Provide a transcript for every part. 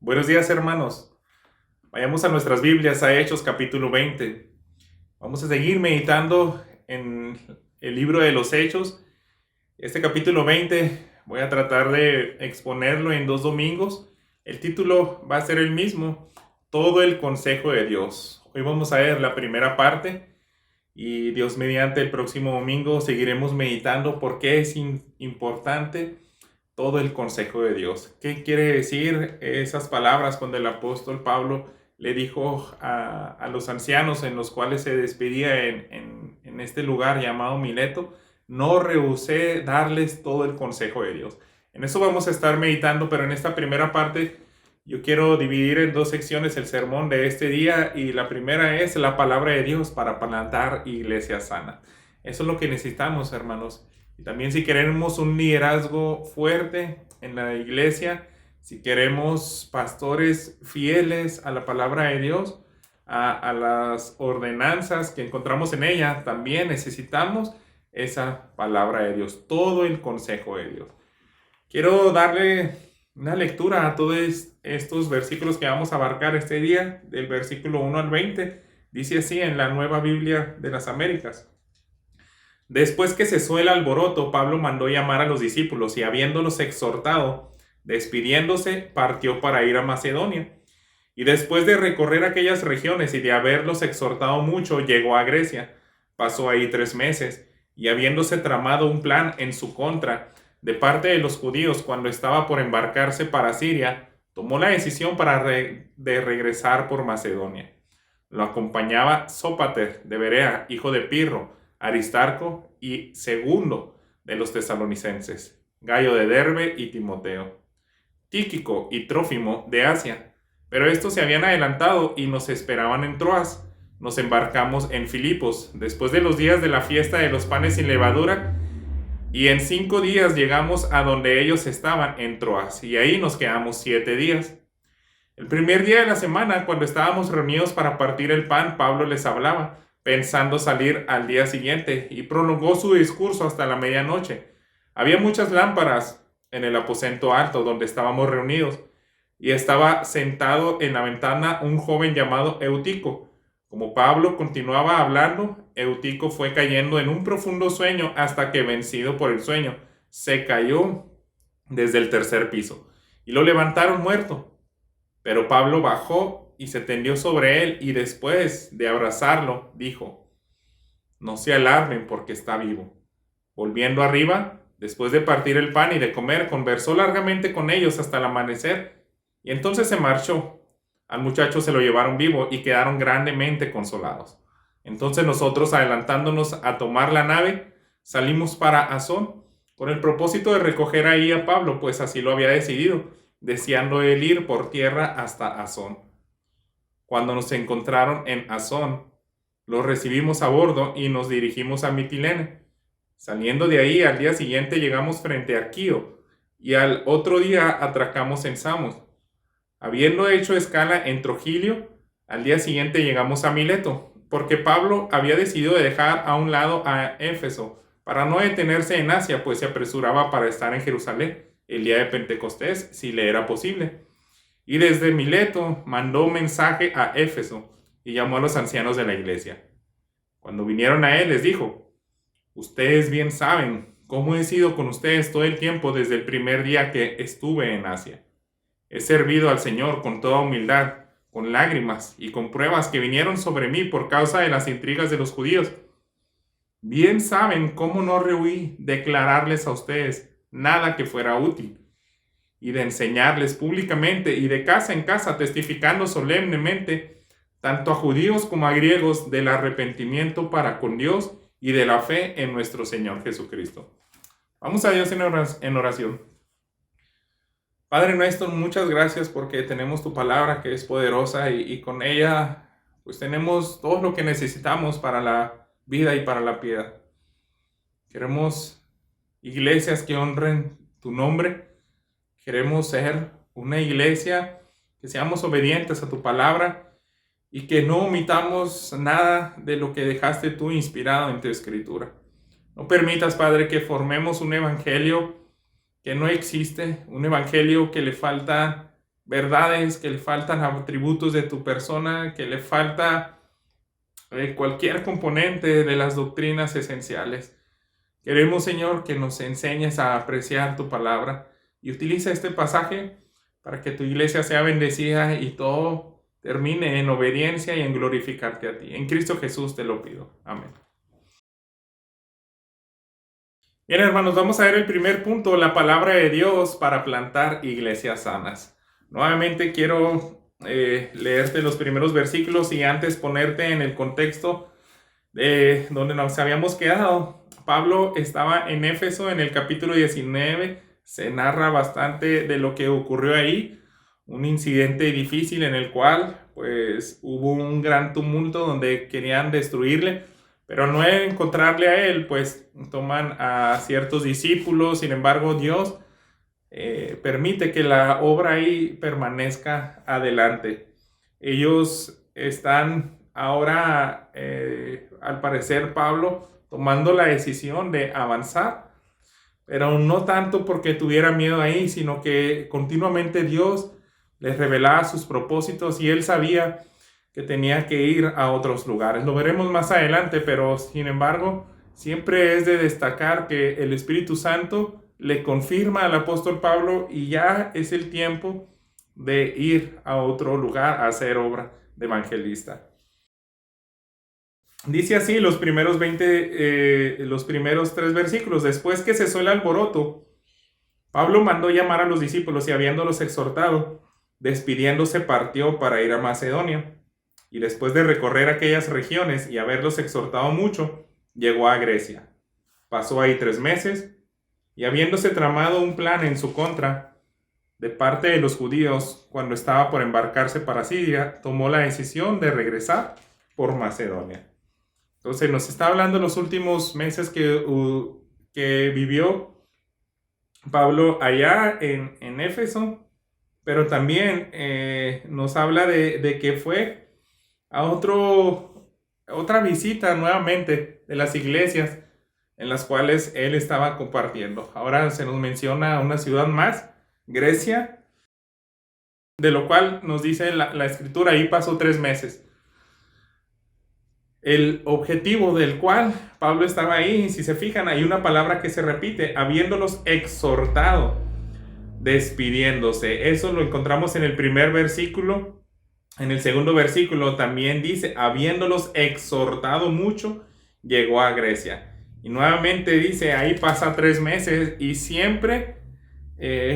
Buenos días, hermanos. Vayamos a nuestras Biblias, a Hechos capítulo 20. Vamos a seguir meditando en el libro de los Hechos. Este capítulo 20 voy a tratar de exponerlo en 2 domingos. El título va a ser el mismo: Todo el consejo de Dios. Hoy vamos a ver la primera parte y Dios mediante el próximo domingo seguiremos meditando por qué es importante todo el consejo de Dios. ¿Qué quiere decir esas palabras cuando el apóstol Pablo le dijo a los ancianos en los cuales se despedía en este lugar llamado Mileto? No rehusé darles todo el consejo de Dios. En eso vamos a estar meditando, pero en esta primera parte yo quiero dividir en 2 secciones el sermón de este día, y la primera es la palabra de Dios para plantar iglesias sanas. Eso es lo que necesitamos, hermanos. Y también, si queremos un liderazgo fuerte en la iglesia, si queremos pastores fieles a la palabra de Dios, a las ordenanzas que encontramos en ella, también necesitamos esa palabra de Dios, todo el consejo de Dios. Quiero darle una lectura a todos estos versículos que vamos a abarcar este día, del versículo 1 al 20. Dice así en la Nueva Biblia de las Américas: Después que cesó el alboroto, Pablo mandó llamar a los discípulos y, habiéndolos exhortado, despidiéndose, partió para ir a Macedonia. Y después de recorrer aquellas regiones y de haberlos exhortado mucho, llegó a Grecia. Pasó ahí 3 meses, y habiéndose tramado un plan en su contra de parte de los judíos cuando estaba por embarcarse para Siria, tomó la decisión de regresar por Macedonia. Lo acompañaba Sópater de Berea, hijo de Pirro, Aristarco y Segundo de los tesalonicenses, Gayo de Derbe y Timoteo, Tíquico y Trófimo de Asia. Pero estos se habían adelantado y nos esperaban en Troas. Nos embarcamos en Filipos, después de los días de la fiesta de los panes sin levadura, y en 5 días llegamos a donde ellos estaban, en Troas, y ahí nos quedamos 7 días. El primer día de la semana, cuando estábamos reunidos para partir el pan, Pablo les hablaba, pensando salir al día siguiente, y prolongó su discurso hasta la medianoche. Había muchas lámparas en el aposento alto donde estábamos reunidos, y estaba sentado en la ventana un joven llamado Eutico. Como Pablo continuaba hablando, Eutico fue cayendo en un profundo sueño hasta que, vencido por el sueño, se cayó desde el 3er piso, y lo levantaron muerto. Pero Pablo bajó y se tendió sobre él, y después de abrazarlo, dijo: No se alarmen porque está vivo. Volviendo arriba, después de partir el pan y de comer, conversó largamente con ellos hasta el amanecer, y entonces se marchó. Al muchacho se lo llevaron vivo y quedaron grandemente consolados. Entonces nosotros, adelantándonos a tomar la nave, salimos para Asón, con el propósito de recoger ahí a Pablo, pues así lo había decidido, deseando él ir por tierra hasta Asón. Cuando nos encontraron en Asón, los recibimos a bordo y nos dirigimos a Mitilene. Saliendo de ahí, al día siguiente llegamos frente a Quío, y al otro día atracamos en Samos. Habiendo hecho escala en Trogilio, al día siguiente llegamos a Mileto, porque Pablo había decidido dejar a un lado a Éfeso para no detenerse en Asia, pues se apresuraba para estar en Jerusalén el día de Pentecostés, si le era posible. Y desde Mileto mandó un mensaje a Éfeso y llamó a los ancianos de la iglesia. Cuando vinieron a él, les dijo: Ustedes bien saben cómo he sido con ustedes todo el tiempo desde el primer día que estuve en Asia. He servido al Señor con toda humildad, con lágrimas y con pruebas que vinieron sobre mí por causa de las intrigas de los judíos. Bien saben cómo no rehuí declararles a ustedes nada que fuera útil, y de enseñarles públicamente y de casa en casa, testificando solemnemente, tanto a judíos como a griegos, del arrepentimiento para con Dios y de la fe en nuestro Señor Jesucristo. Vamos a Dios en oración. Padre nuestro, muchas gracias porque tenemos tu palabra, que es poderosa, y con ella pues tenemos todo lo que necesitamos para la vida y para la piedad. Queremos iglesias que honren tu nombre. Queremos ser una iglesia que seamos obedientes a tu palabra y que no omitamos nada de lo que dejaste tú inspirado en tu escritura. No permitas, Padre, que formemos un evangelio que no existe, un evangelio que le falta verdades, que le faltan atributos de tu persona, que le falta cualquier componente de las doctrinas esenciales. Queremos, Señor, que nos enseñes a apreciar tu palabra y utiliza este pasaje para que tu iglesia sea bendecida y todo termine en obediencia y en glorificarte a ti. En Cristo Jesús te lo pido. Amén. Bien, hermanos, vamos a ver el primer punto, la palabra de Dios para plantar iglesias sanas. Nuevamente quiero leerte los primeros versículos y antes ponerte en el contexto de donde nos habíamos quedado. Pablo estaba en Éfeso en el capítulo 19, se narra bastante de lo que ocurrió ahí, un incidente difícil en el cual pues hubo un gran tumulto donde querían destruirle. Pero no encontrarle a él, pues toman a ciertos discípulos. Sin embargo, Dios permite que la obra ahí permanezca adelante. Ellos están ahora, al parecer, Pablo, tomando la decisión de avanzar, pero no tanto porque tuviera miedo ahí, sino que continuamente Dios les revelaba sus propósitos y él sabía que tenía que ir a otros lugares. Lo veremos más adelante, pero sin embargo, siempre es de destacar que el Espíritu Santo le confirma al apóstol Pablo y ya es el tiempo de ir a otro lugar a hacer obra de evangelista. Dice así los primeros 3 versículos. Después que cesó el alboroto, Pablo mandó llamar a los discípulos y habiéndolos exhortado, despidiéndose partió para ir a Macedonia. Y después de recorrer aquellas regiones y haberlos exhortado mucho, llegó a Grecia. Pasó ahí 3 meses, y habiéndose tramado un plan en su contra, de parte de los judíos, cuando estaba por embarcarse para Siria, tomó la decisión de regresar por Macedonia. Entonces nos está hablando los últimos meses que vivió Pablo allá en Éfeso, pero también nos habla de que fue a otra visita nuevamente de las iglesias en las cuales él estaba compartiendo. Ahora se nos menciona una ciudad más, Grecia, de lo cual nos dice la escritura, ahí pasó 3 meses. El objetivo del cual Pablo estaba ahí, si se fijan, hay una palabra que se repite, habiéndolos exhortado, despidiéndose. Eso lo encontramos en el primer versículo. En el segundo versículo también dice, habiéndolos exhortado mucho, llegó a Grecia. Y nuevamente dice, ahí pasa 3 meses y siempre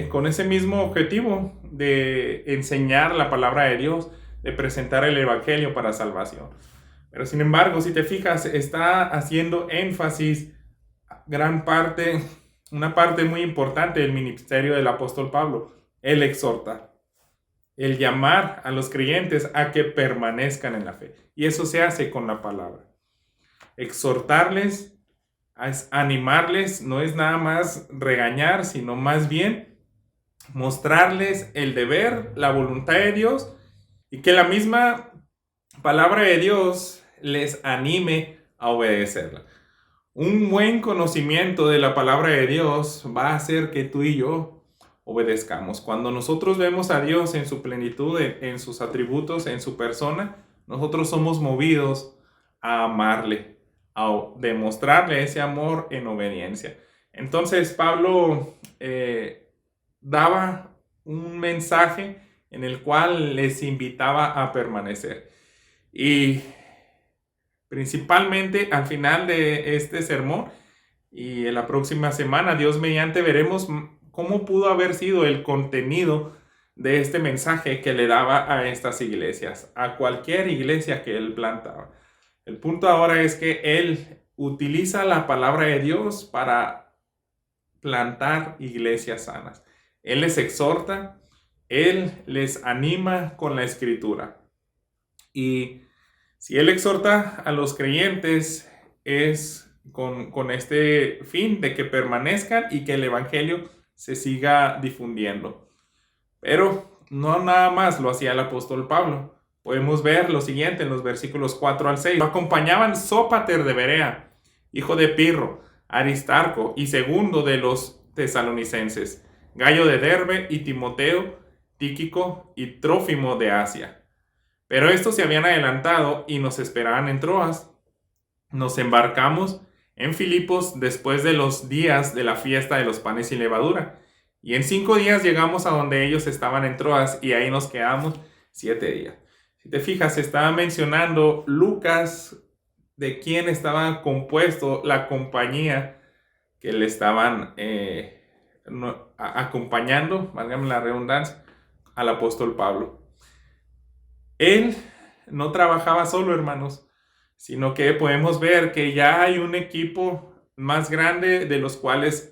con ese mismo objetivo de enseñar la palabra de Dios, de presentar el evangelio para salvación. Pero sin embargo, si te fijas, está haciendo énfasis una parte muy importante del ministerio del apóstol Pablo. Él exhorta, el llamar a los creyentes a que permanezcan en la fe. Y eso se hace con la palabra. Exhortarles, animarles, no es nada más regañar, sino más bien mostrarles el deber, la voluntad de Dios, y que la misma palabra de Dios les anime a obedecerla. Un buen conocimiento de la palabra de Dios va a hacer que tú y yo obedezcamos. Cuando nosotros vemos a Dios en su plenitud, en sus atributos, en su persona, nosotros somos movidos a amarle, a demostrarle ese amor en obediencia. Entonces Pablo daba un mensaje en el cual les invitaba a permanecer. Y principalmente al final de este sermón y en la próxima semana, Dios mediante, veremos cómo pudo haber sido el contenido de este mensaje que le daba a estas iglesias, a cualquier iglesia que él plantaba. El punto ahora es que él utiliza la palabra de Dios para plantar iglesias sanas. Él les exhorta, él les anima con la escritura. Y si él exhorta a los creyentes es con este fin de que permanezcan y que el evangelio se siga difundiendo. Pero no nada más lo hacía el apóstol Pablo. Podemos ver lo siguiente en los versículos 4 al 6. Lo acompañaban Sópater de Berea, hijo de Pirro, Aristarco y Segundo de los tesalonicenses, Gayo de Derbe y Timoteo, Tíquico y Trófimo de Asia. Pero estos se habían adelantado y nos esperaban en Troas. Nos embarcamos en Filipos después de los días de la fiesta de los panes sin levadura. Y en 5 días llegamos a donde ellos estaban en Troas y ahí nos quedamos 7 días. Si te fijas, se estaba mencionando Lucas de quién estaba compuesto la compañía que le estaban acompañando, válgame la redundancia, al apóstol Pablo. Él no trabajaba solo, hermanos, sino que podemos ver que ya hay un equipo más grande de los cuales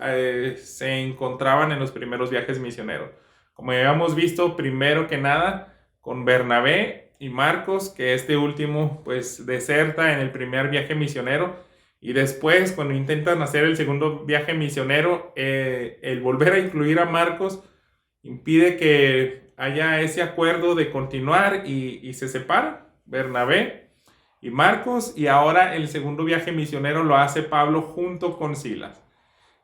se encontraban en los primeros viajes misioneros. Como ya habíamos visto, primero que nada, con Bernabé y Marcos, que este último pues deserta en el primer viaje misionero, y después cuando intentan hacer el segundo viaje misionero, el volver a incluir a Marcos impide que haya ese acuerdo de continuar y se separan Bernabé y Marcos, y ahora el segundo viaje misionero lo hace Pablo junto con Silas.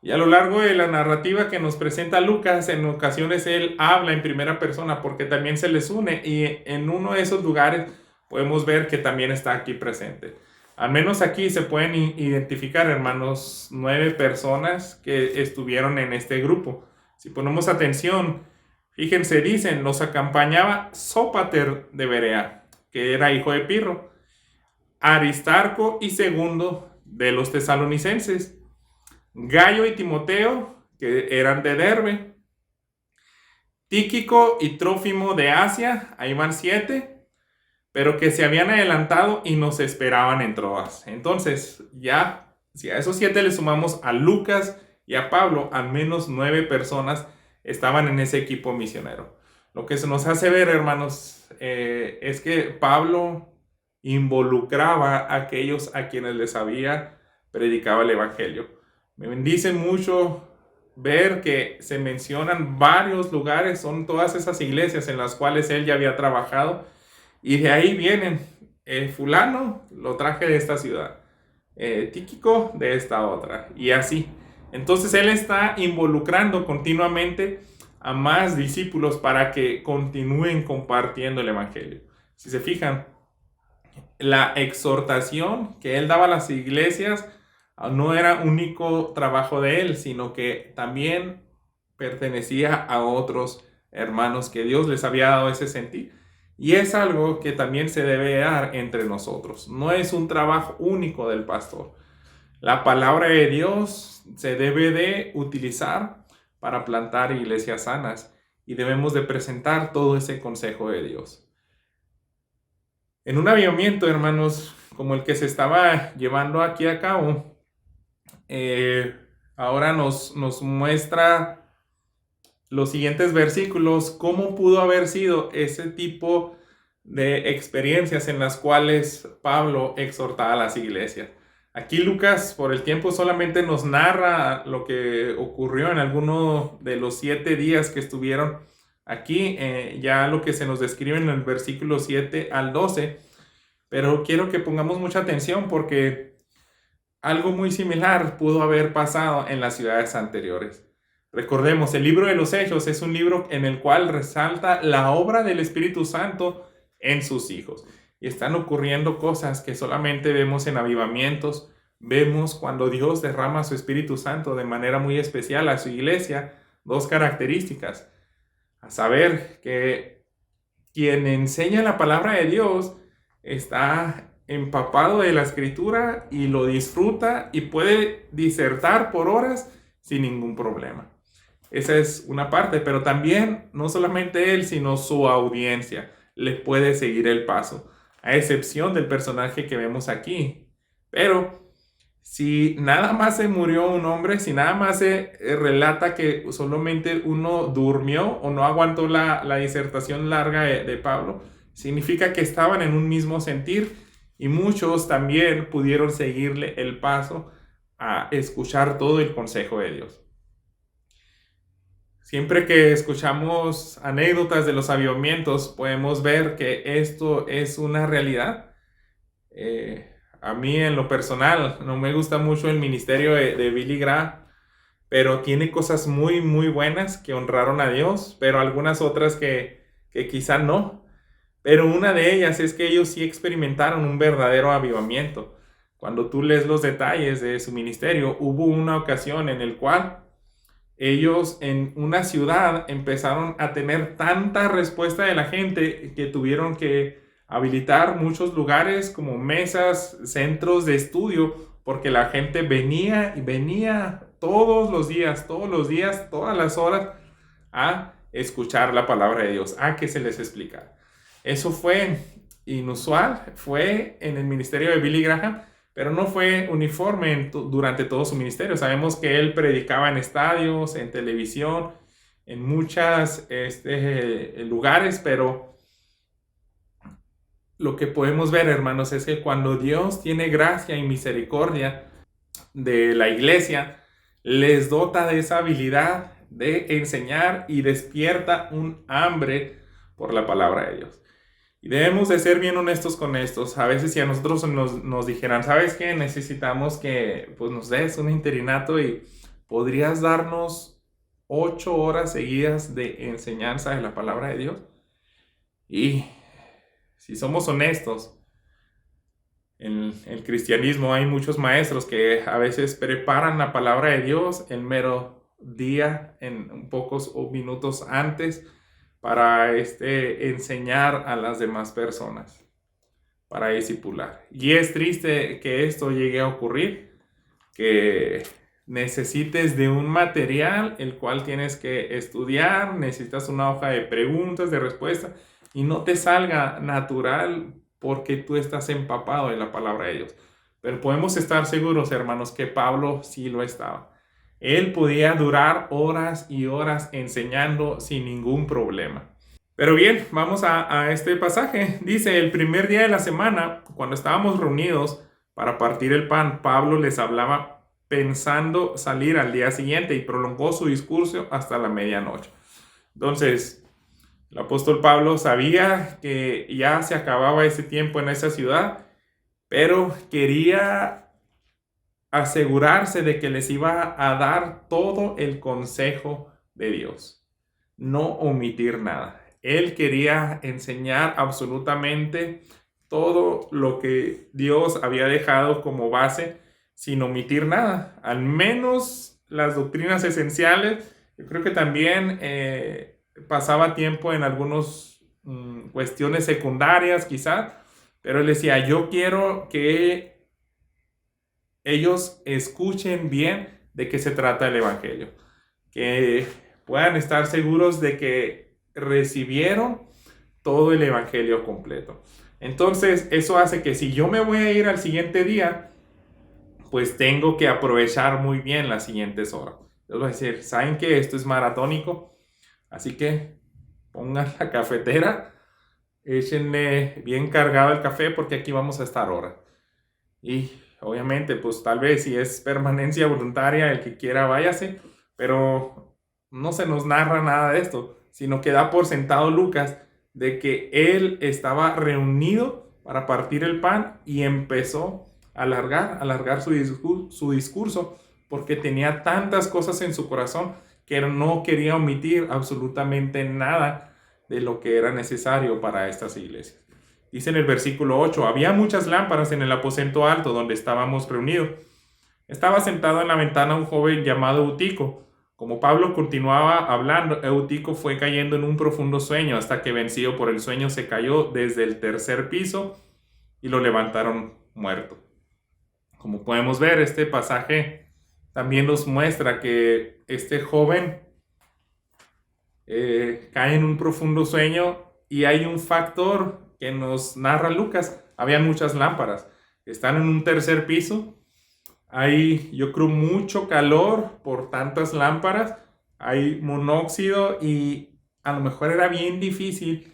Y a lo largo de la narrativa que nos presenta Lucas, en ocasiones él habla en primera persona porque también se les une, y en uno de esos lugares podemos ver que también está aquí presente. Al menos aquí se pueden identificar, hermanos, 9 personas que estuvieron en este grupo. Si ponemos atención, fíjense, dicen, los acompañaba Sópater de Berea, que era hijo de Pirro, Aristarco y Segundo de los tesalonicenses, Gayo y Timoteo, que eran de Derbe, Tíquico y Trófimo de Asia, ahí van 7, pero que se habían adelantado y nos esperaban en Troas. Entonces, ya, si a esos 7 le sumamos a Lucas y a Pablo, al menos 9 personas estaban en ese equipo misionero. Lo que se nos hace ver, hermanos, es que Pablo involucraba a aquellos a quienes les había predicado el evangelio. Me bendice mucho ver que se mencionan varios lugares, son todas esas iglesias en las cuales él ya había trabajado, y de ahí vienen, fulano lo traje de esta ciudad, Tíquico de esta otra, y así. Entonces él está involucrando continuamente a más discípulos para que continúen compartiendo el evangelio. Si se fijan, la exhortación que él daba a las iglesias no era único trabajo de él, sino que también pertenecía a otros hermanos que Dios les había dado ese sentir. Y es algo que también se debe dar entre nosotros. No es un trabajo único del pastor. La palabra de Dios se debe de utilizar para plantar iglesias sanas, y debemos de presentar todo ese consejo de Dios. En un avivamiento, hermanos, como el que se estaba llevando aquí a cabo, ahora nos muestra los siguientes versículos cómo pudo haber sido ese tipo de experiencias en las cuales Pablo exhortaba a las iglesias. Aquí Lucas, por el tiempo, solamente nos narra lo que ocurrió en alguno de los 7 días que estuvieron aquí, ya lo que se nos describe en el versículo 7 al 12, pero quiero que pongamos mucha atención porque algo muy similar pudo haber pasado en las ciudades anteriores. Recordemos, el libro de los Hechos es un libro en el cual resalta la obra del Espíritu Santo en sus hijos. Y están ocurriendo cosas que solamente vemos en avivamientos. Vemos cuando Dios derrama su Espíritu Santo de manera muy especial a su iglesia. 2 características. A saber, que quien enseña la palabra de Dios está empapado de la Escritura y lo disfruta y puede disertar por horas sin ningún problema. Esa es una parte, pero también no solamente él, sino su audiencia le puede seguir el paso, a excepción del personaje que vemos aquí. Pero si nada más se murió un hombre, si nada más se relata que solamente uno durmió o no aguantó la disertación larga de Pablo, significa que estaban en un mismo sentir y muchos también pudieron seguirle el paso a escuchar todo el consejo de Dios. Siempre que escuchamos anécdotas de los avivamientos, podemos ver que esto es una realidad. A mí, en lo personal, no me gusta mucho el ministerio de Billy Graham, pero tiene cosas muy, muy buenas que honraron a Dios, pero algunas otras que quizá no. Pero una de ellas es que ellos sí experimentaron un verdadero avivamiento. Cuando tú lees los detalles de su ministerio, hubo una ocasión en el cual ellos en una ciudad empezaron a tener tanta respuesta de la gente que tuvieron que habilitar muchos lugares como mesas, centros de estudio, porque la gente venía y venía todos los días, todas las horas a escuchar la palabra de Dios, a que se les explicara. Eso fue inusual, fue en el ministerio de Billy Graham, pero no fue uniforme durante todo su ministerio. Sabemos que él predicaba en estadios, en televisión, en muchos lugares, pero lo que podemos ver, hermanos, es que cuando Dios tiene gracia y misericordia de la iglesia, les dota de esa habilidad de enseñar y despierta un hambre por la palabra de Dios. Y debemos de ser bien honestos con estos. A veces si a nosotros nos dijeran, ¿sabes qué? Necesitamos que pues, nos des un interinato y podrías darnos 8 horas seguidas de enseñanza de la palabra de Dios. Y si somos honestos, en el cristianismo hay muchos maestros que a veces preparan la palabra de Dios el mero día, en pocos minutos antes, para enseñar a las demás personas, para discipular. Y es triste que esto llegue a ocurrir, que necesites de un material el cual tienes que estudiar, necesitas una hoja de preguntas, de respuestas, y no te salga natural porque tú estás empapado en la palabra de Dios. Pero podemos estar seguros, hermanos, que Pablo sí lo estaba. Él podía durar horas y horas enseñando sin ningún problema. Pero bien, vamos a este pasaje. Dice, el primer día de la semana, cuando estábamos reunidos para partir el pan, Pablo les hablaba pensando salir al día siguiente y prolongó su discurso hasta la medianoche. Entonces, el apóstol Pablo sabía que ya se acababa ese tiempo en esa ciudad, pero quería asegurarse de que les iba a dar todo el consejo de Dios, no omitir nada. Él quería enseñar absolutamente todo lo que Dios había dejado como base sin omitir nada, al menos las doctrinas esenciales. Yo creo que también pasaba tiempo en algunas cuestiones secundarias quizás, pero él decía, yo quiero que ellos escuchen bien de qué se trata el evangelio, que puedan estar seguros de que recibieron todo el evangelio completo. Entonces, eso hace que si yo me voy a ir al siguiente día, pues tengo que aprovechar muy bien las siguientes horas. Les voy a decir, ¿saben que esto es maratónico? Así que pongan la cafetera, échenle bien cargado el café porque aquí vamos a estar horas. Y obviamente, pues tal vez si es permanencia voluntaria, el que quiera váyase, pero no se nos narra nada de esto, sino que da por sentado Lucas de que él estaba reunido para partir el pan y empezó a alargar su discurso porque tenía tantas cosas en su corazón que no quería omitir absolutamente nada de lo que era necesario para estas iglesias. Dice en el versículo 8, había muchas lámparas en el aposento alto donde estábamos reunidos. Estaba sentado en la ventana un joven llamado Eutico. Como Pablo continuaba hablando, Eutico fue cayendo en un profundo sueño hasta que, vencido por el sueño, se cayó desde el tercer piso y lo levantaron muerto. Como podemos ver, este pasaje también nos muestra que este joven cae en un profundo sueño y hay un factor que nos narra Lucas. Habían muchas lámparas. Están en un tercer piso. Hay, yo creo, mucho calor por tantas lámparas. Hay monóxido y a lo mejor era bien difícil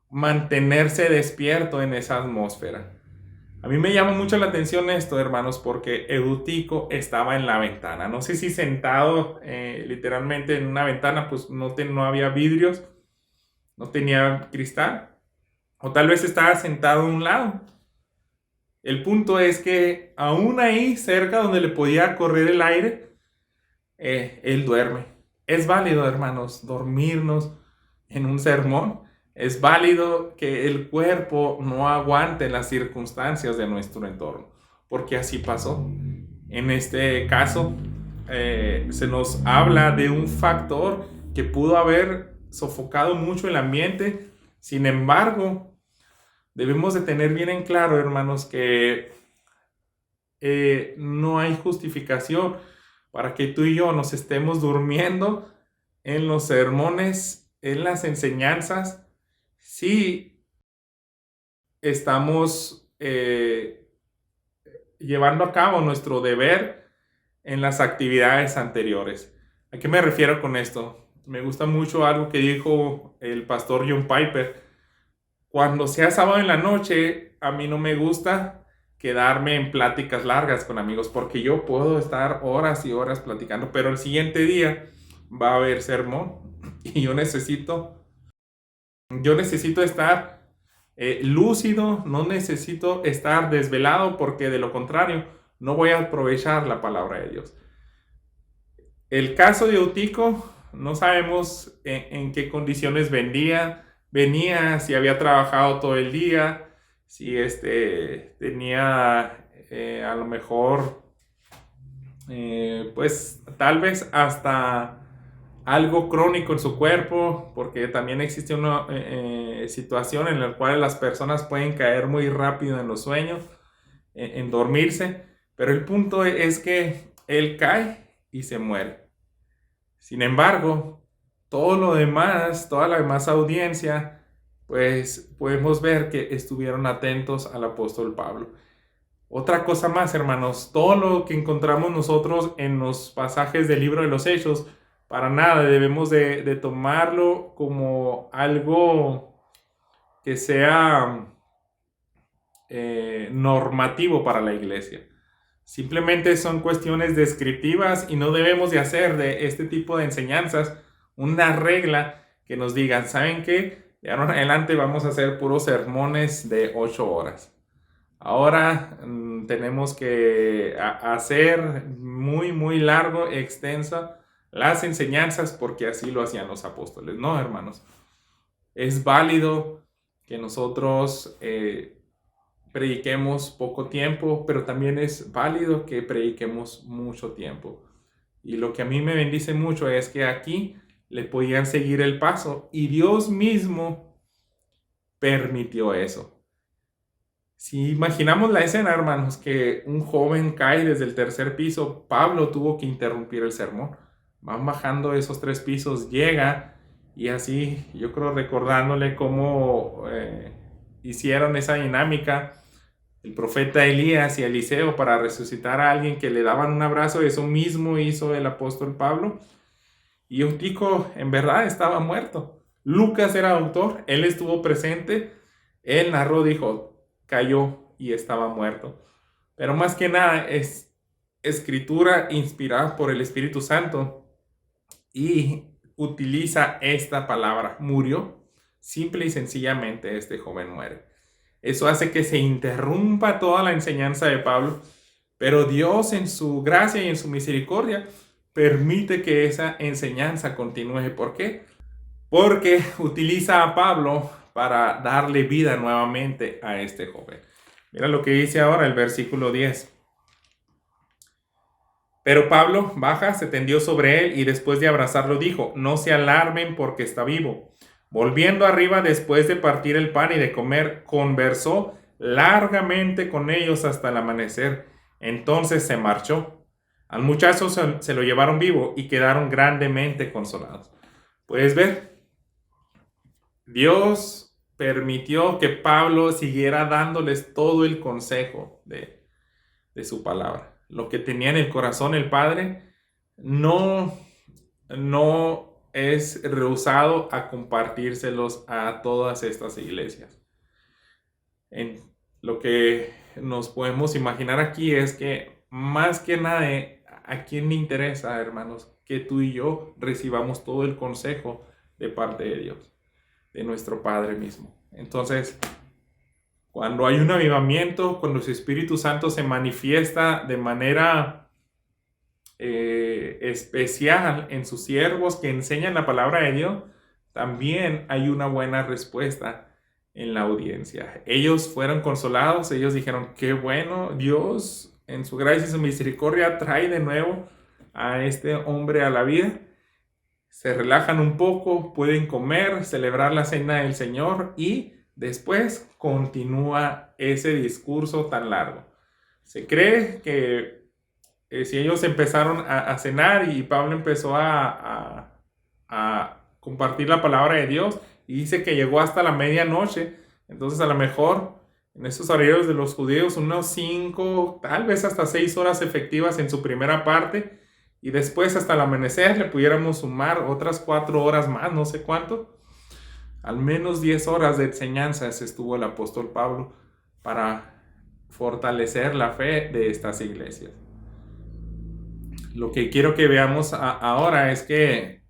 mantenerse despierto en esa atmósfera. A mí me llama mucho la atención esto, hermanos, porque Eutico estaba en la ventana. No sé si sentado literalmente en una ventana, pues no había vidrios, no tenía cristal. O tal vez estaba sentado a un lado. El punto es que aún ahí, cerca donde le podía correr el aire, Él duerme. Es válido, hermanos, dormirnos en un sermón. Es válido que el cuerpo no aguante las circunstancias de nuestro entorno, porque así pasó. En este caso, se nos habla de un factor que pudo haber sofocado mucho el ambiente. Sin embargo, debemos de tener bien en claro, hermanos, que no hay justificación para que tú y yo nos estemos durmiendo en los sermones, en las enseñanzas, si estamos llevando a cabo nuestro deber en las actividades anteriores. ¿A qué me refiero con esto? Me gusta mucho algo que dijo el pastor John Piper. Cuando sea sábado en la noche, a mí no me gusta quedarme en pláticas largas con amigos, porque yo puedo estar horas y horas platicando, pero el siguiente día va a haber sermón y yo necesito estar lúcido, no necesito estar desvelado, porque de lo contrario no voy a aprovechar la palabra de Dios. El caso de Eutico, no sabemos en qué condiciones venía, si había trabajado todo el día, si tenía a lo mejor, pues tal vez hasta algo crónico en su cuerpo, porque también existe una situación en la cual las personas pueden caer muy rápido en los sueños, en dormirse, pero el punto es que él cae y se muere. Sin embargo, todo lo demás, toda la demás audiencia, pues podemos ver que estuvieron atentos al apóstol Pablo. Otra cosa más, hermanos, todo lo que encontramos nosotros en los pasajes del libro de los Hechos, para nada debemos de tomarlo como algo que sea normativo para la iglesia. Simplemente son cuestiones descriptivas y no debemos de hacer de este tipo de enseñanzas una regla que nos digan, ¿saben qué? De ahora en adelante vamos a hacer puros sermones de 8 horas. Ahora tenemos que hacer muy largo, extensa las enseñanzas, porque así lo hacían los apóstoles. No, hermanos. Es válido que nosotros prediquemos poco tiempo, pero también es válido que prediquemos mucho tiempo. Y lo que a mí me bendice mucho es que aquí le podían seguir el paso y Dios mismo permitió eso. Si imaginamos la escena, hermanos, que un joven cae desde el tercer piso, Pablo tuvo que interrumpir el sermón. Van bajando esos 3 pisos, llega y así, yo creo, recordándole cómo hicieron esa dinámica el profeta Elías y Eliseo para resucitar a alguien, que le daban un abrazo. Eso mismo hizo el apóstol Pablo. Y Eutico en verdad estaba muerto. Lucas era autor, él estuvo presente, él narró, dijo, cayó y estaba muerto. Pero más que nada es escritura inspirada por el Espíritu Santo y utiliza esta palabra, murió. Simple y sencillamente este joven muere. Eso hace que se interrumpa toda la enseñanza de Pablo, pero Dios en su gracia y en su misericordia permite que esa enseñanza continúe. ¿Por qué? Porque utiliza a Pablo para darle vida nuevamente a este joven. Mira lo que dice ahora el versículo 10. Pero Pablo baja, se tendió sobre él y después de abrazarlo dijo, no se alarmen porque está vivo. Volviendo arriba después de partir el pan y de comer, conversó largamente con ellos hasta el amanecer. Entonces se marchó. Al muchacho se lo llevaron vivo y quedaron grandemente consolados. Puedes ver, Dios permitió que Pablo siguiera dándoles todo el consejo de su palabra. Lo que tenía en el corazón el Padre no es rehusado a compartírselos a todas estas iglesias. Lo que nos podemos imaginar aquí es que más que nada, ¿a quién le interesa, hermanos, que tú y yo recibamos todo el consejo de parte de Dios, de nuestro Padre mismo? Entonces, cuando hay un avivamiento, cuando su Espíritu Santo se manifiesta de manera especial en sus siervos que enseñan la palabra de Dios, también hay una buena respuesta en la audiencia. Ellos fueron consolados, ellos dijeron, qué bueno, Dios en su gracia y su misericordia trae de nuevo a este hombre a la vida. Se relajan un poco, pueden comer, celebrar la cena del Señor y después continúa ese discurso tan largo. Se cree que si ellos empezaron a cenar y Pablo empezó a compartir la palabra de Dios y dice que llegó hasta la medianoche, entonces a lo mejor en esos horarios de los judíos unos 5, tal vez hasta 6 horas efectivas en su primera parte y después hasta el amanecer le pudiéramos sumar otras 4 horas más, no sé cuánto. Al menos 10 horas de enseñanzas estuvo el apóstol Pablo para fortalecer la fe de estas iglesias. Lo que quiero que veamos ahora es que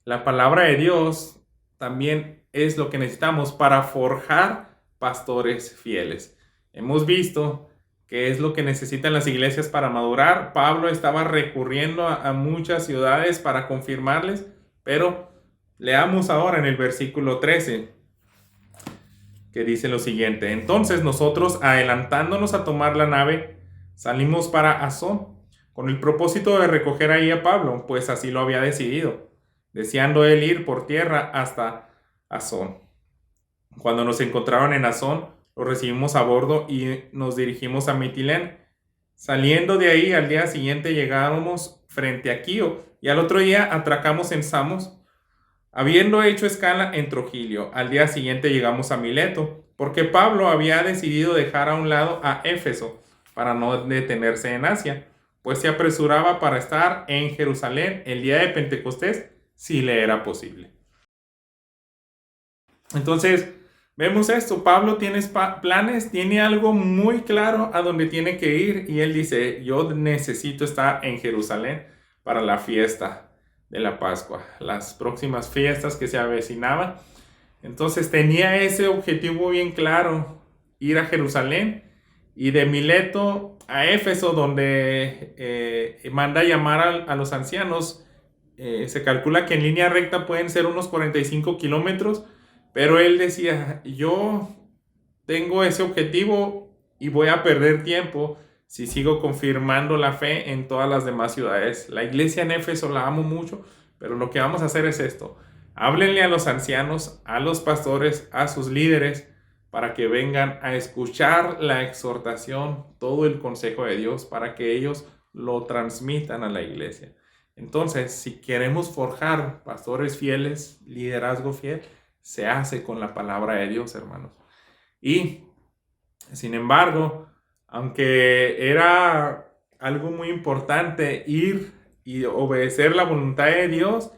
la palabra de Dios también es lo que necesitamos para forjar pastores fieles. Hemos visto que es lo que necesitan las iglesias para madurar. Pablo estaba recurriendo a muchas ciudades para confirmarles, pero leamos ahora en el versículo 13, que dice lo siguiente: entonces nosotros, adelantándonos a tomar la nave, salimos para Asón, con el propósito de recoger ahí a Pablo, pues así lo había decidido, deseando él ir por tierra hasta Asón. Cuando nos encontraron en Asón, lo recibimos a bordo y nos dirigimos a Mitilén. Saliendo de ahí, al día siguiente llegamos frente a Quío y al otro día atracamos en Samos, habiendo hecho escala en Trogilio. Al día siguiente llegamos a Mileto, porque Pablo había decidido dejar a un lado a Éfeso para no detenerse en Asia, pues se apresuraba para estar en Jerusalén el día de Pentecostés, si le era posible. Entonces, vemos esto. Pablo tiene planes, tiene algo muy claro a donde tiene que ir, y él dice, yo necesito estar en Jerusalén para la fiesta de la Pascua, las próximas fiestas que se avecinaban. Entonces tenía ese objetivo bien claro, ir a Jerusalén, y de Mileto a Éfeso, donde manda llamar a los ancianos. Se calcula que en línea recta pueden ser unos 45 kilómetros, pero él decía, yo tengo ese objetivo y voy a perder tiempo si sigo confirmando la fe en todas las demás ciudades. La iglesia en Éfeso la amo mucho, pero lo que vamos a hacer es esto: háblenle a los ancianos, a los pastores, a sus líderes, para que vengan a escuchar la exhortación, todo el consejo de Dios, para que ellos lo transmitan a la iglesia. Entonces, si queremos forjar pastores fieles, liderazgo fiel, se hace con la palabra de Dios, hermanos. Y, sin embargo, aunque era algo muy importante ir y obedecer la voluntad de Dios,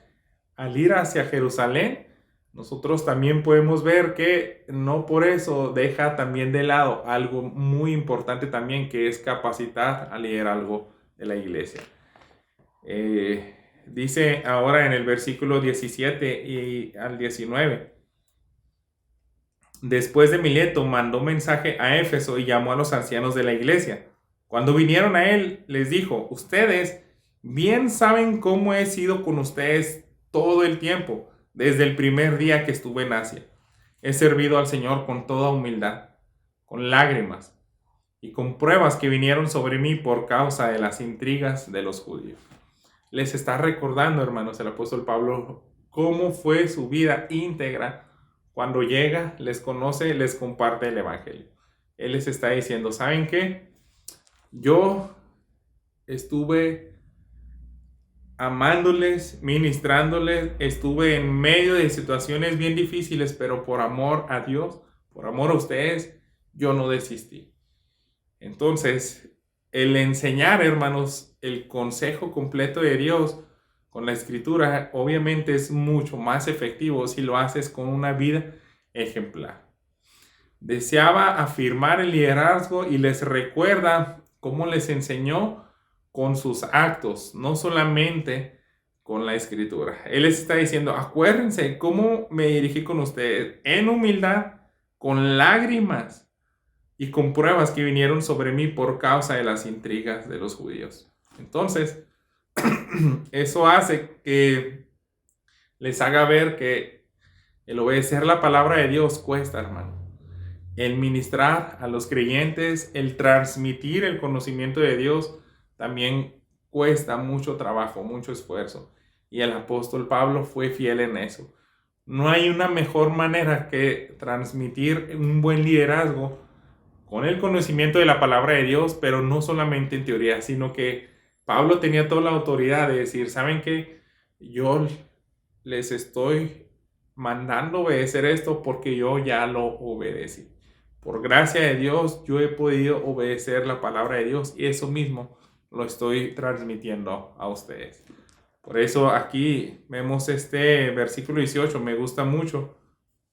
al ir hacia Jerusalén, nosotros también podemos ver que no por eso deja también de lado algo muy importante también, que es capacitar al liderazgo de la iglesia. Dice ahora en el versículo 17 y al 19: después de Mileto mandó mensaje a Éfeso y llamó a los ancianos de la iglesia. Cuando vinieron a él, les dijo, ustedes bien saben cómo he sido con ustedes todo el tiempo, desde el primer día que estuve en Asia. He servido al Señor con toda humildad, con lágrimas y con pruebas que vinieron sobre mí por causa de las intrigas de los judíos. Les está recordando, hermanos, el apóstol Pablo, cómo fue su vida íntegra. Cuando llega, les conoce, les comparte el evangelio. Él les está diciendo, ¿saben qué? Yo estuve amándoles, ministrándoles, estuve en medio de situaciones bien difíciles, pero por amor a Dios, por amor a ustedes, yo no desistí. Entonces, el enseñar, hermanos, el consejo completo de Dios con la escritura, obviamente es mucho más efectivo si lo haces con una vida ejemplar. Deseaba afirmar el liderazgo y les recuerda cómo les enseñó con sus actos, no solamente con la escritura. Él les está diciendo, acuérdense cómo me dirigí con ustedes, en humildad, con lágrimas y con pruebas que vinieron sobre mí por causa de las intrigas de los judíos. Entonces, eso hace que les haga ver que el obedecer la palabra de Dios cuesta, hermano. El ministrar a los creyentes, el transmitir el conocimiento de Dios, también cuesta mucho trabajo, mucho esfuerzo. Y el apóstol Pablo fue fiel en eso. No hay una mejor manera que transmitir un buen liderazgo con el conocimiento de la palabra de Dios, pero no solamente en teoría, sino que Pablo tenía toda la autoridad de decir, ¿saben qué? Yo les estoy mandando obedecer esto porque yo ya lo obedecí. Por gracia de Dios, yo he podido obedecer la palabra de Dios y eso mismo lo estoy transmitiendo a ustedes. Por eso aquí vemos este versículo 18, me gusta mucho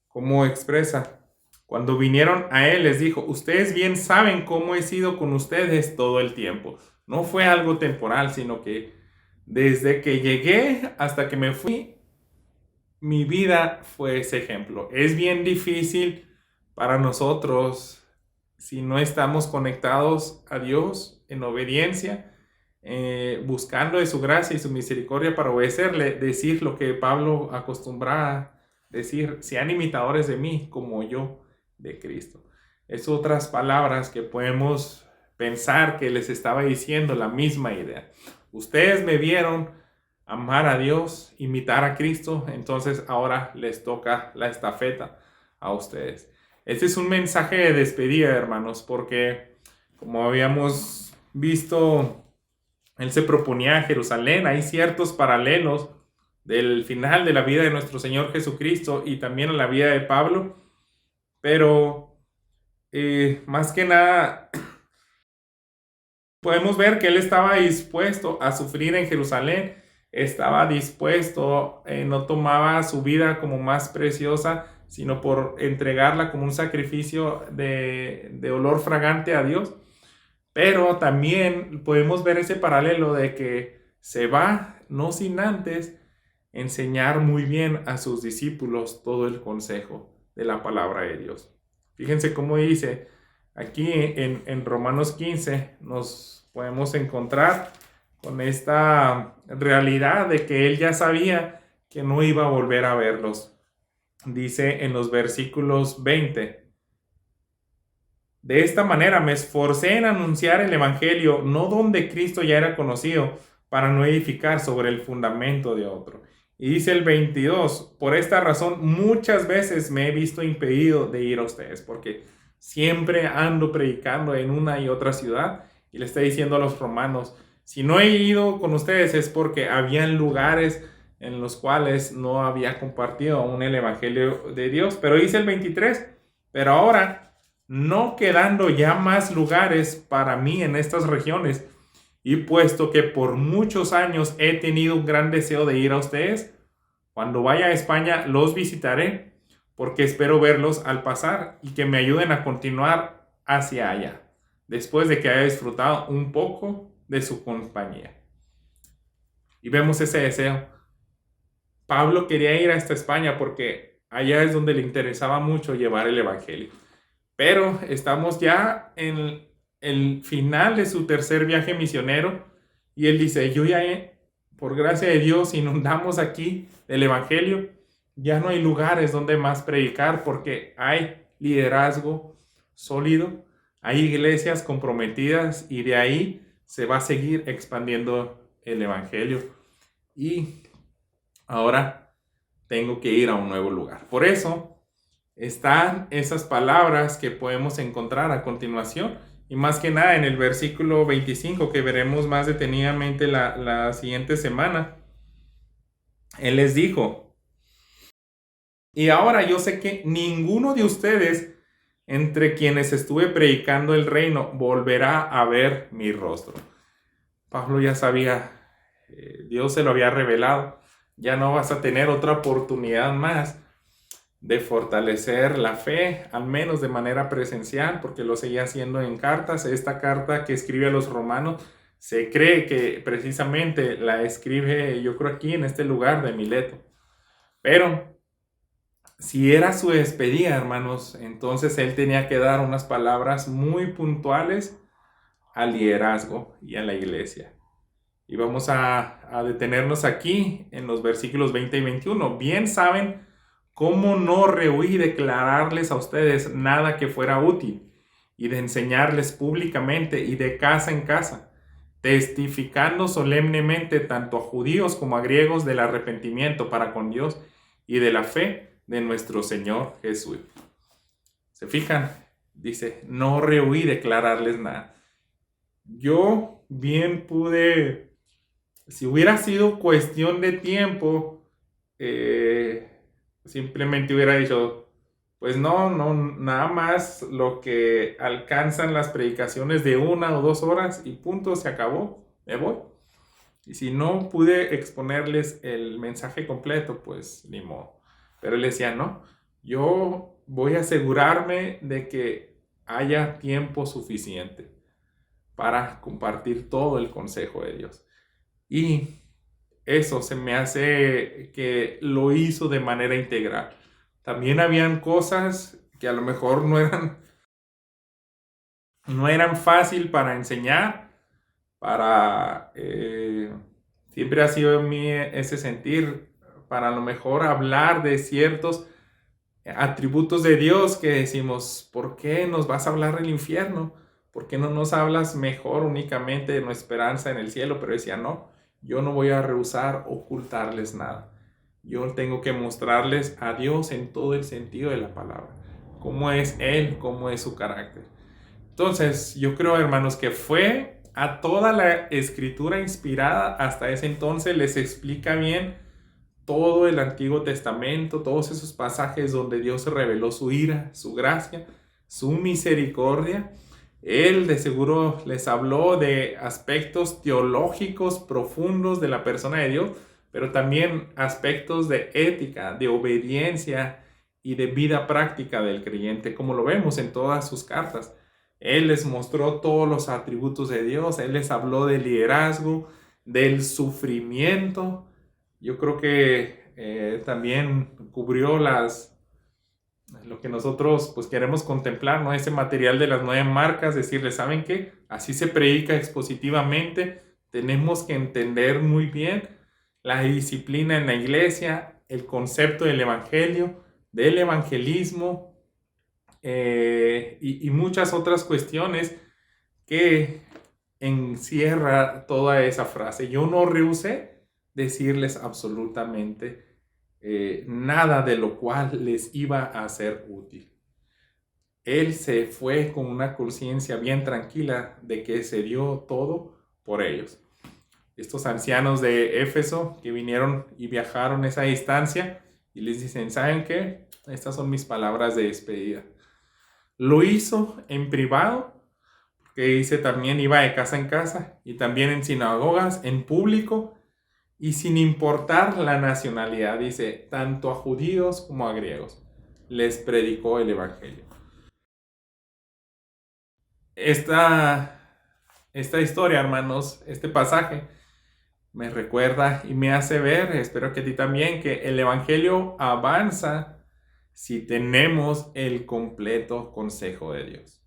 cómo expresa. Cuando vinieron a él les dijo, ustedes bien saben cómo he sido con ustedes todo el tiempo. No fue algo temporal, sino que desde que llegué hasta que me fui, mi vida fue ese ejemplo. Es bien difícil para nosotros si no estamos conectados a Dios en obediencia, buscando de su gracia y su misericordia para obedecerle, decir lo que Pablo acostumbraba decir, sean imitadores de mí como yo de Cristo. Es otras palabras que podemos pensar que les estaba diciendo la misma idea. Ustedes me vieron amar a Dios, imitar a Cristo, entonces ahora les toca la estafeta a ustedes. Este es un mensaje de despedida, hermanos, porque como habíamos visto, él se proponía a Jerusalén. Hay ciertos paralelos del final de la vida de nuestro Señor Jesucristo y también a la vida de Pablo, pero más que nada podemos ver que él estaba dispuesto a sufrir en Jerusalén, estaba dispuesto, no tomaba su vida como más preciosa, sino por entregarla como un sacrificio de olor fragante a Dios. Pero también podemos ver ese paralelo de que se va, no sin antes enseñar muy bien a sus discípulos todo el consejo de la palabra de Dios. Fíjense cómo dice aquí en Romanos 15, nos podemos encontrar con esta realidad de que él ya sabía que no iba a volver a verlos. Dice en los versículos 20, de esta manera me esforcé en anunciar el evangelio, no donde Cristo ya era conocido, para no edificar sobre el fundamento de otro. Y dice el 22, por esta razón muchas veces me he visto impedido de ir a ustedes, porque siempre ando predicando en una y otra ciudad, y le está diciendo a los romanos, si no he ido con ustedes es porque habían lugares en los cuales no había compartido aún el evangelio de Dios. Pero dice el 23, pero ahora, no quedando ya más lugares para mí en estas regiones, y puesto que por muchos años he tenido un gran deseo de ir a ustedes, cuando vaya a España los visitaré, porque espero verlos al pasar y que me ayuden a continuar hacia allá, después de que haya disfrutado un poco de su compañía. Y vemos ese deseo. Pablo quería ir hasta España porque allá es donde le interesaba mucho llevar el evangelio. Pero estamos ya en el final de su tercer viaje misionero y él dice, yo ya por gracia de Dios inundamos aquí del evangelio, ya no hay lugares donde más predicar porque hay liderazgo sólido, hay iglesias comprometidas y de ahí se va a seguir expandiendo el evangelio y ahora tengo que ir a un nuevo lugar. Por eso están esas palabras que podemos encontrar a continuación y más que nada en el versículo 25 que veremos más detenidamente la siguiente semana. Él les dijo, y ahora yo sé que ninguno de ustedes entre quienes estuve predicando el reino volverá a ver mi rostro. Pablo ya sabía, Dios se lo había revelado, ya no vas a tener otra oportunidad más de fortalecer la fe, al menos de manera presencial, porque lo seguía haciendo en cartas. Esta carta que escribe a los romanos, se cree que precisamente la escribe, yo creo, aquí en este lugar de Mileto. Pero si era su despedida, hermanos, entonces él tenía que dar unas palabras muy puntuales al liderazgo y a la iglesia. Y vamos a detenernos aquí en los versículos 20 y 21. Bien saben cómo no rehuí declararles a ustedes nada que fuera útil, y de enseñarles públicamente y de casa en casa, testificando solemnemente tanto a judíos como a griegos del arrepentimiento para con Dios y de la fe de nuestro Señor Jesús. ¿Se fijan? Dice, no rehuí declararles nada. Yo bien pude, si hubiera sido cuestión de tiempo, simplemente hubiera dicho, pues no, nada más lo que alcanzan las predicaciones de 1 o 2 horas y punto, se acabó, me voy. Y si no pude exponerles el mensaje completo, pues ni modo. Pero él decía, no, yo voy a asegurarme de que haya tiempo suficiente para compartir todo el consejo de Dios. Y eso se me hace que lo hizo de manera integral. También habían cosas que a lo mejor no eran fácil para enseñar, siempre ha sido en mí ese sentir, para a lo mejor hablar de ciertos atributos de Dios que decimos, ¿por qué nos vas a hablar del infierno? ¿Por qué no nos hablas mejor únicamente de nuestra esperanza en el cielo? Pero decía, no, yo no voy a rehusar ocultarles nada. Yo tengo que mostrarles a Dios en todo el sentido de la palabra. Cómo es Él, cómo es su carácter. Entonces, yo creo, hermanos, que fue a toda la escritura inspirada hasta ese entonces, les explica bien todo el Antiguo Testamento, todos esos pasajes donde Dios reveló su ira, su gracia, su misericordia. Él de seguro les habló de aspectos teológicos profundos de la persona de Dios, pero también aspectos de ética, de obediencia y de vida práctica del creyente, como lo vemos en todas sus cartas. Él les mostró todos los atributos de Dios, Él les habló del liderazgo, del sufrimiento. Yo creo que también cubrió lo que nosotros pues queremos contemplar, ¿no? Ese material de las 9 marcas, decirles, ¿saben qué? Así se predica expositivamente, tenemos que entender muy bien la disciplina en la iglesia, el concepto del evangelio, del evangelismo, y muchas otras cuestiones que encierra toda esa frase. Yo no rehusé decirles absolutamente nada de lo cual les iba a ser útil. Él se fue con una conciencia bien tranquila de que se dio todo por ellos. Estos ancianos de Éfeso que vinieron y viajaron esa distancia y les dicen, ¿saben qué? Estas son mis palabras de despedida. Lo hizo en privado, que dice también iba de casa en casa y también en sinagogas, en público y sin importar la nacionalidad, dice, tanto a judíos como a griegos, les predicó el evangelio. Esta historia, hermanos, este pasaje me recuerda y me hace ver, espero que a ti también, que el evangelio avanza si tenemos el completo consejo de Dios.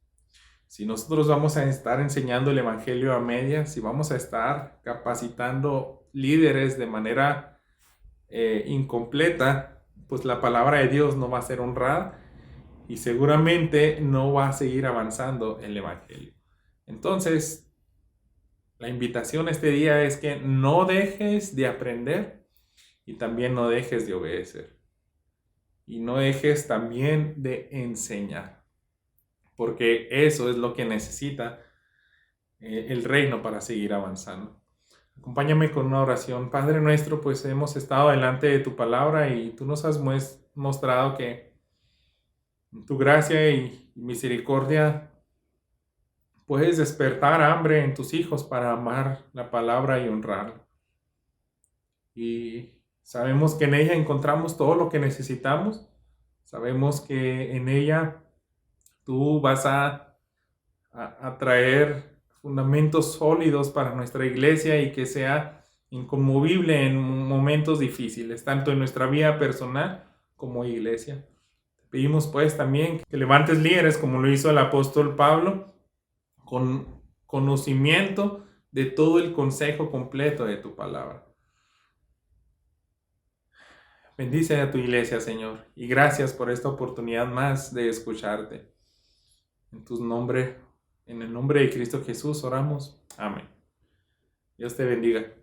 Si nosotros vamos a estar enseñando el evangelio a medias, si vamos a estar capacitando líderes de manera incompleta, pues la palabra de Dios no va a ser honrada y seguramente no va a seguir avanzando el evangelio. Entonces, la invitación este día es que no dejes de aprender y también no dejes de obedecer. Y no dejes también de enseñar, porque eso es lo que necesita el reino para seguir avanzando. Acompáñame con una oración. Padre nuestro, pues hemos estado delante de tu palabra y tú nos has mostrado que tu gracia y misericordia puedes despertar hambre en tus hijos para amar la palabra y honrarla. Y sabemos que en ella encontramos todo lo que necesitamos. Sabemos que en ella tú vas a traer fundamentos sólidos para nuestra iglesia y que sea inconmovible en momentos difíciles, tanto en nuestra vida personal como iglesia. Te pedimos pues también que levantes líderes como lo hizo el apóstol Pablo, con conocimiento de todo el consejo completo de tu palabra. Bendice a tu iglesia, Señor, y gracias por esta oportunidad más de escucharte. En tu nombre, en el nombre de Cristo Jesús oramos. Amén. Dios te bendiga.